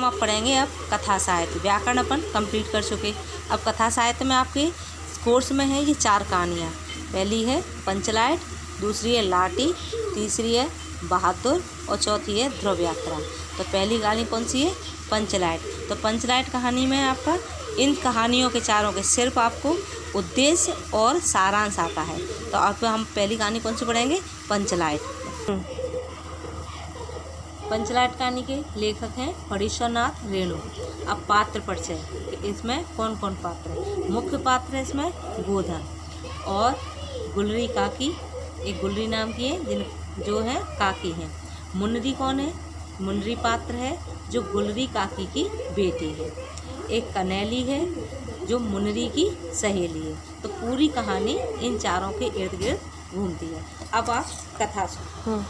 हम आप पढ़ेंगे अब कथा साहित्य। व्याकरण अपन कंप्लीट कर चुके। अब कथा साहित्य में आपके कोर्स में है ये 4 कहानियाँ। पहली है पंचलाइट, दूसरी है लाटी, तीसरी है बहादुर और चौथी है ध्रुव यात्रा। तो पहली कहानी कौन सी है? पंचलाइट। तो पंचलाइट कहानी में आपका इन कहानियों के चारों के सिर्फ आपको उद्देश्य और सारांश आता है। तो अब हम पहली कहानी कौन सी पढ़ेंगे? पंचलाइट। पंचलाइट कहानी के लेखक हैं फणीश्वरनाथ रेणु। अब पात्र परिचय, इसमें कौन कौन पात्र है? मुख्य पात्र है इसमें गोधन और गुलरी काकी, एक गुलरी नाम की है जो है काकी हैं। मुन्नरी कौन है? मुन्नरी पात्र है जो गुलरी काकी की बेटी है। एक कनैली है जो मुन्नरी की सहेली है। तो पूरी कहानी इन चारों के इर्द गिर्द घूमती है। अब आप कथा सुनो।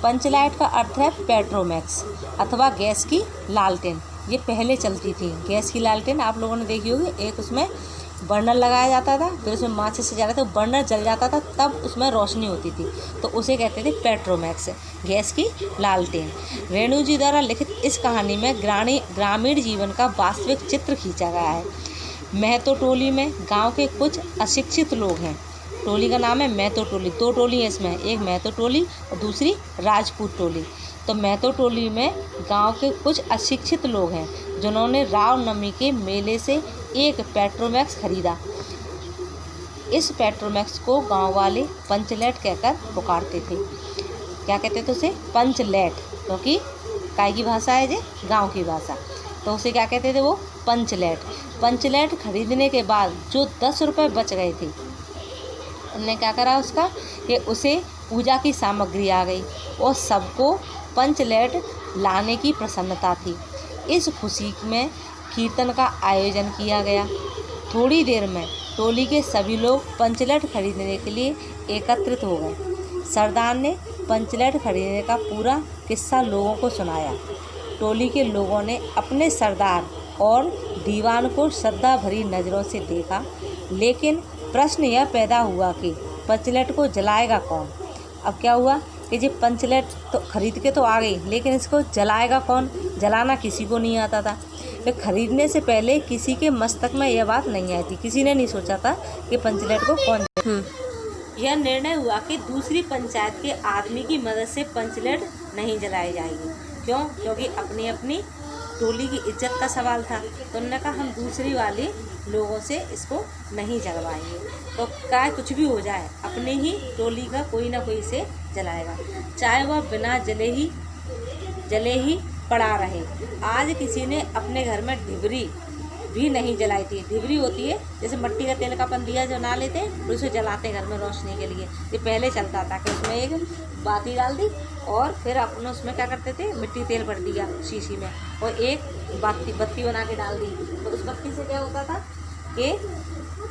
पंचलाइट का अर्थ है पेट्रोमैक्स अथवा गैस की लालटेन। ये पहले चलती थी गैस की लालटेन, आप लोगों ने देखी होगी। एक उसमें बर्नर लगाया जाता था, फिर उसमें माचिस से जाता था, बर्नर जल जाता था, तब उसमें रोशनी होती थी, तो उसे कहते थे पेट्रोमैक्स, गैस की लालटेन। रेणु जी द्वारा लिखित इस कहानी में ग्रामीण जीवन का वास्तविक चित्र खींचा गया है। महतो टोली में गांव के कुछ अशिक्षित लोग हैं। टोली का नाम है महतो टोली। 2 टोली है इसमें, एक महतो टोली और दूसरी राजपूत टोली। तो महतो टोली में गांव के कुछ अशिक्षित लोग हैं जिन्होंने रामनवमी के मेले से एक पेट्रोमैक्स खरीदा। इस पेट्रोमैक्स को गांव वाले पंचलैट कहकर पुकारते थे। क्या कहते थे उसे? पंचलैट, क्योंकि काय की भाषा है ये? गांव की भाषा। तो उसे क्या कहते थे? वो पंचलैट। पंचलैट खरीदने के बाद जो 10 रुपये बच गए थे, उन्होंने क्या करा उसका कि उसे पूजा की सामग्री आ गई और सबको पंचलैट लाने की प्रसन्नता थी। इस खुशी में कीर्तन का आयोजन किया गया। थोड़ी देर में टोली के सभी लोग पंचलैट खरीदने के लिए एकत्रित हो गए। सरदार ने पंचलैट खरीदने का पूरा किस्सा लोगों को सुनाया। टोली के लोगों ने अपने सरदार और दीवान को श्रद्धा भरी नज़रों से देखा, लेकिन प्रश्न यह पैदा हुआ कि पंचलैट को जलाएगा कौन। अब क्या हुआ कि जी पंचलैट तो खरीद के तो आ गई, लेकिन इसको जलाएगा कौन? जलाना किसी को नहीं आता था। तो खरीदने से पहले किसी के मस्तक में यह बात नहीं आई थी, किसी ने नहीं सोचा था कि पंचलैट को कौन यह निर्णय हुआ कि दूसरी पंचायत के आदमी की मदद से पंचलैट नहीं जलाई जाएगी। क्यों? क्योंकि अपनी अपनी टोली की इज्जत का सवाल था। तो उन्होंने कहा हम दूसरी वाले लोगों से इसको नहीं जलवाएंगे, तो क्या कुछ भी हो जाए अपने ही टोली का कोई ना कोई इसे जलाएगा, चाहे वह बिना जले ही पड़ा रहे। आज किसी ने अपने घर में ढिबरी भी नहीं जलाई थी। ढिबरी होती है जैसे मिट्टी का तेल का अपन दिया जो ना लेते हैं, तो उसे जलाते हैं घर में रोशनी के लिए। ये पहले चलता था कि उसमें एक बाती डाल दी और फिर अपने उसमें क्या करते थे, मिट्टी तेल भर दिया शीशी में और एक बत्ती बना के डाल दी। तो उस बत्ती से क्या होता था कि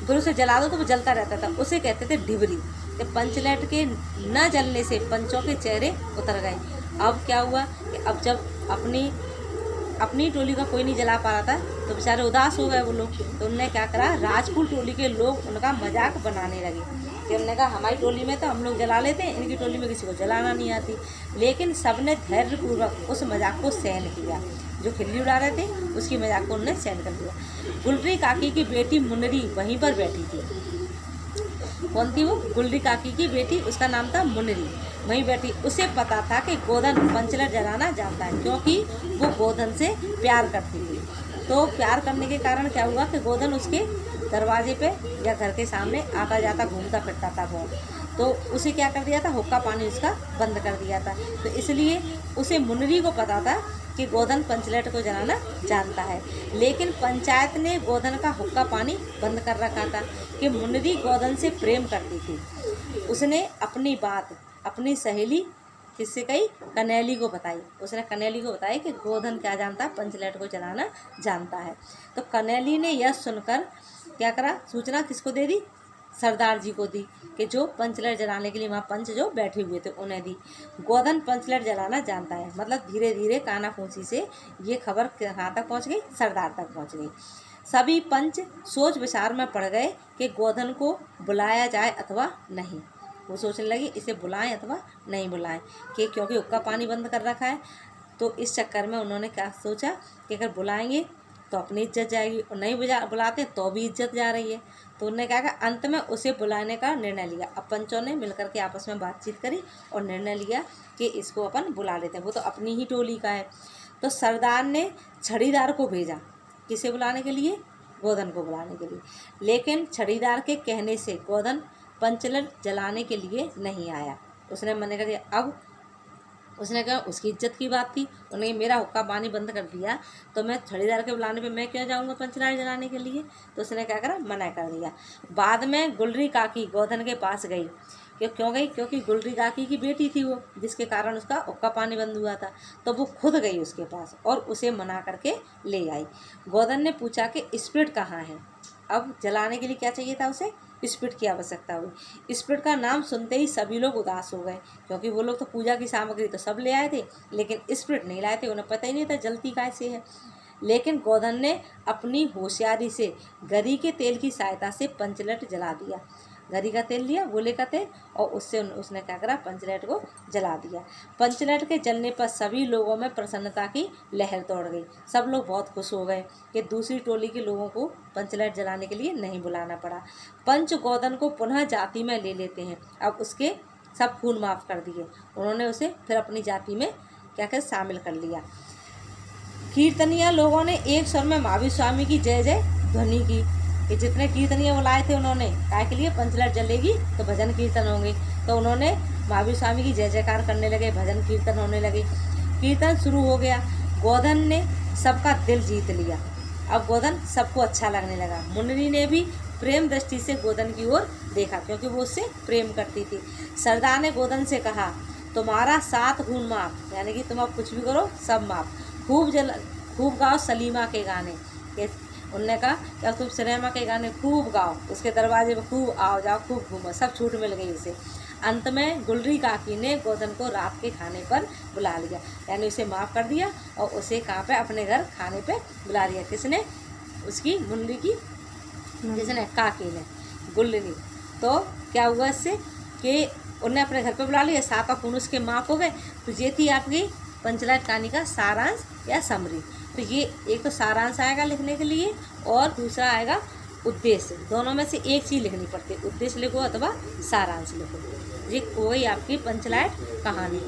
फिर उसे जला दो तो वो जलता रहता था, उसे कहते थे ढिबरी। तो पंचलैट के न जलने से पंचों के चेहरे उतर गए। अब क्या हुआ कि अब जब अपनी टोली का कोई नहीं जला पा रहा था तो बेचारे उदास हो गए वो लोग। तो उन्होंने क्या करा, राजपूत टोली के लोग उनका मजाक बनाने लगे कि उन्होंने कहा हमारी टोली में तो हम लोग जला लेते हैं, इनकी टोली में किसी को जलाना नहीं आती। लेकिन सबने धैर्यपूर्वक उस मजाक को सहन किया। जो खिल्ली उड़ा रहे थे उसकी मजाक को उन्होंने सहन कर लिया। गुलरी काकी की बेटी मुन्नरी वहीं पर बैठी थी। कौन थी वो? गुलरी काकी की बेटी, उसका नाम था मुन्नरी, वहीं बैठी। उसे पता था कि गोधन पंचलैट जलाना जानता है, क्योंकि वो गोधन से प्यार करती थी। तो प्यार करने के कारण क्या हुआ कि गोधन उसके दरवाजे पे या घर के सामने आता जाता घूमता फिरता था बहुत। तो उसे क्या कर दिया था, हुक्का पानी उसका बंद कर दिया था। तो इसलिए उसे मुन्नरी को पता था कि गोधन पंचलैट को जलाना जानता है। लेकिन पंचायत ने गोधन का हुक्का पानी बंद कर रखा था कि मुन्नरी गोधन से प्रेम करती थी। उसने अपनी बात अपनी सहेली किससे कही? कनैली को बताई। उसने कनैली को बताया कि गोधन क्या जानता है, पंचलैट को जलाना जानता है। तो कनैली ने यह सुनकर क्या करा, सूचना किसको दे दी? सरदार जी को दी कि जो पंचलैट जलाने के लिए वहाँ पंच जो बैठे हुए थे उन्हें दी। गोधन पंचलैट जलाना जानता है, मतलब धीरे धीरे कानाफूसी से ये खबर कहाँ तक पहुँच गई? सरदार तक पहुँच गई। सभी पंच सोच विचार में पड़ गए कि गोधन को बुलाया जाए अथवा नहीं। वो सोचने लगे इसे बुलाएं अथवा नहीं बुलाएं, कि क्योंकि हुक्का पानी बंद कर रखा है तो इस चक्कर में उन्होंने क्या सोचा कि अगर बुलाएंगे तो अपनी इज्जत जाएगी और नहीं बुलाते तो भी इज्जत जा रही है। तो उन्होंने क्या कहा, अंत में उसे बुलाने का निर्णय लिया। अब पंचों ने मिलकर के आपस में बातचीत करी और निर्णय लिया कि इसको अपन बुला लेते हैं, वो तो अपनी ही टोली का है। तो सरदार ने छड़ीदार को भेजा, किसे बुलाने के लिए, गोधन को बुलाने के लिए। लेकिन छड़ीदार के कहने से गोधन पंचलट जलाने के लिए नहीं आया, उसने मना कर दिया। अब उसने कहा उसकी इज्जत की बात थी, उन्हें मेरा हुक्का पानी बंद कर दिया तो मैं छड़ीदार के बुलाने पे मैं क्यों जाऊंगा पंचलाट जलाने के लिए। तो उसने क्या करा, मना कर दिया। बाद में गुलरी काकी गोधन के पास गई। क्यों गई, क्योंकि गुलरी काकी की बेटी थी वो, जिसके कारण उसका हुक्का पानी बंद हुआ था। तो वो खुद गई उसके पास और उसे मना करके ले आई। गोधन ने पूछा कि स्पिरिट कहाँ है। अब जलाने के लिए क्या चाहिए था उसे, स्पिरिट की आवश्यकता हुई। स्पिरिट का नाम सुनते ही सभी लोग उदास हो गए, क्योंकि वो लोग तो पूजा की सामग्री तो सब ले आए थे, लेकिन स्पिरिट नहीं लाए थे। उन्हें पता ही नहीं था जलती कैसे है। लेकिन गोधन ने अपनी होशियारी से गरी के तेल की सहायता से पंचलट जला दिया। गरी का तेल लिया, गोले का तेल, और उससे उसने क्या करा, पंचलट को जला दिया। पंचलट के जलने पर सभी लोगों में प्रसन्नता की लहर दौड़ गई। सब लोग बहुत खुश हो गए कि दूसरी टोली के लोगों को पंचलट जलाने के लिए नहीं बुलाना पड़ा। पंच गोधन को पुनः जाति में ले लेते हैं। अब उसके सब खून माफ़ कर दिए उन्होंने, उसे फिर अपनी जाति में क्या कर शामिल कर लिया। कीर्तनिया लोगों ने एक स्वर में महावीर स्वामी की जय जय ध्वनि की। कि जितने कीर्तनिया बुलाए थे उन्होंने काय के लिए, पंचलट जलेगी तो भजन कीर्तन होंगे, तो उन्होंने महावीर स्वामी की जय जयकार करने लगे, भजन कीर्तन होने लगे। कीर्तन शुरू हो गया। गोधन ने सबका दिल जीत लिया। अब गोधन सबको अच्छा लगने लगा। मुन्नरी ने भी प्रेम दृष्टि से गोधन की ओर देखा, क्योंकि वो उससे प्रेम करती थी। सरदार ने गोधन से कहा, तुम्हारा 7 खून माफ, यानी कि तुम अब कुछ भी करो सब माफ। खूब गाओ सलीमा के गाने। उनने कहा कि अब तुम सिनेमा के गाने खूब गाओ, उसके दरवाजे पर खूब आओ जाओ, खूब घूमो। सब छूट मिल गई उसे। अंत में गुलरी काकी ने गोधन को रात के खाने पर बुला लिया, यानी उसे माफ़ कर दिया और उसे कहाँ पे, अपने घर खाने पे बुला लिया। किसने, उसकी मुन्नरी की, जिसने, काकी ने, गुलरी। तो क्या हुआ इससे कि उन्हें अपने घर पे बुला लिया, 7 खून उसके माफ़ हो गए। तो ये थी आपकी पंचलट कहानी का सारांश या समरी। तो ये एक तो सारांश आएगा लिखने के लिए और दूसरा आएगा उद्देश्य। दोनों में से एक चीज़ लिखनी पड़ती है, उद्देश्य लिखो अथवा सारांश लिखो। ये कोई आपकी पंचलट कहानी।